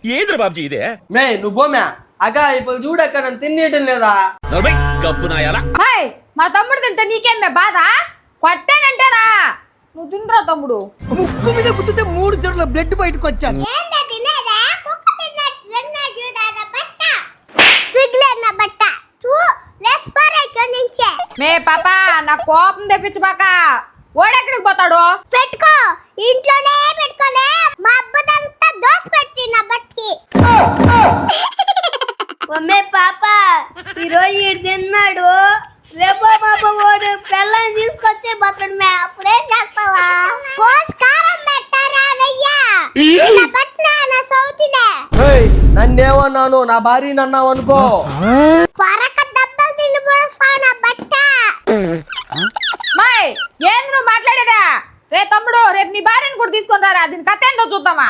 ఏంద్ర బాబ్జీ ఇదే మే నువ్వు పోమే అక్క ఇప్పుడు చూడక్క నన్ను తినేయటం లేదా గబ్బు నాయాలా మా తమ్ముడు తింటే నీకేమే బాధ కొట్టానంటేనా నువ్వు తినరా తమ్ముడు ముక్కు మీద గుద్దితే 3 జొర్ల బ్లడ్ బయటకు వచ్చాను మే పాపా నా కోపం తెప్పించబాక ఓడెక్కడికి పోతాడు పెట్టుకో ఇంట్లోనే పెట్టుకోలే మా అబ్బదంతా దోశ పెట్టి నా బట్కి మమ్మే పాప ఈరోజు ఈడు తిన్నాడు రేపో పాప ఓడు పిల్లని తీసుకొచ్చే బతడు మే అప్పుడేం చేస్తావా కోస్కారం పెట్టారా అయ్యా నా బట్న నా సౌతినే నన్నేమన్నాను నా భార్య అన్నావు అనుకో పరక దెబ్బలు తిండి పొడుస్తావు నా బట్ట మాయ్ ఏంది నువ్వు మాట్లాడేదా రే తమ్ముడు రేపు నీ భార్యను కూడా తీసుకొని రారా దీని కథ ఏందో చూద్దామా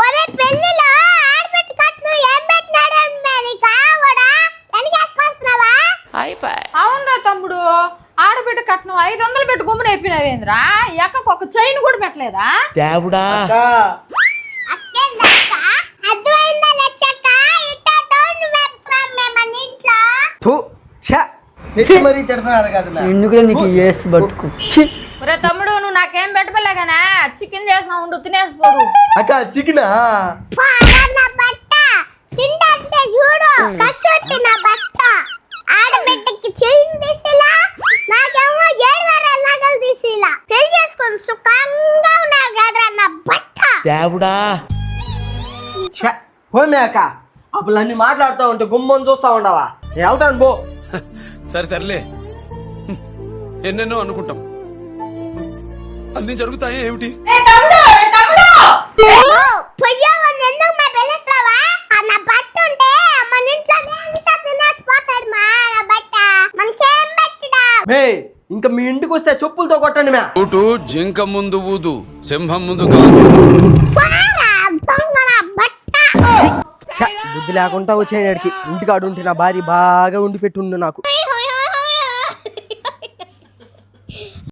ఒరే పెళ్లిలో ఆడబెట్టి కట్ను ఏం పెట్టినాడు నీకా ఓడా వెనకేసుకొస్తున్నావా అవునరా తమ్ముడు ఆడబిడ్డ కట్నం 500 పెట్టి గుమ్మన అయిపోయినావేంద్రా ఎక్కకు ఒక చైన్ కూడా పెట్టలేదా దేవుడా అక్కేందక్క అద్వైందా లచ్చక్క ఇట్టా డౌన్ వెప్రామ్ మన ఇంట్లో థు ఛ పెట్టి మరీ తిడతారు కదా ఎందుకు నీకు ఏసి బతుకు ఒరే తమ్ముడు నువ్వు నాకేం పెట్టలేగానా చికెన్ చేసినా ఉండు తినేసిపోదు అక్క చికెనా పారా నా బట్ట తింటే చూడు కచ్చొట్టి నా బట్ట ఆడబిడ్డకి చైన్ తీసిలా నాకేమో 7 వారాల నగలు తీసిలా పెళ్లి చేసుకొని సుఖంగా ఉన్నావు కదరా నా బట్ట దేవుడా ఛ పోమే అక్క అప్పుడు అన్ని మాట్లాడుతూ ఉంటే గుమ్మని చూస్తా ఉండవా నేను వెళ్తాను పో సరే తరలే ఎన్నెన్నో అనుకుంటాం అన్ని జరుగుతాయి ఏమిటి పొయ్యాగా ఎందుకు మా పిలుస్తావా నా బట్ట ఉంటే మన ఇంట్లో అంతా తినేసిపోతాడు మా నా బట్ట మనకేం పెట్టడా మే ఇంకా మీ ఇంటికి వస్తే చెప్పులతో కొట్టండి మే ఊటు జింక ముందు ఊదు సింహం ముందు కాదు పారా దొంగ నా బట్ట ఛ, బుద్ధి లేకుండా వచ్చేయడికి ఇంటికాడు ఉంటే నా భార్య బాగా ఉండి పెట్టుండు నాకు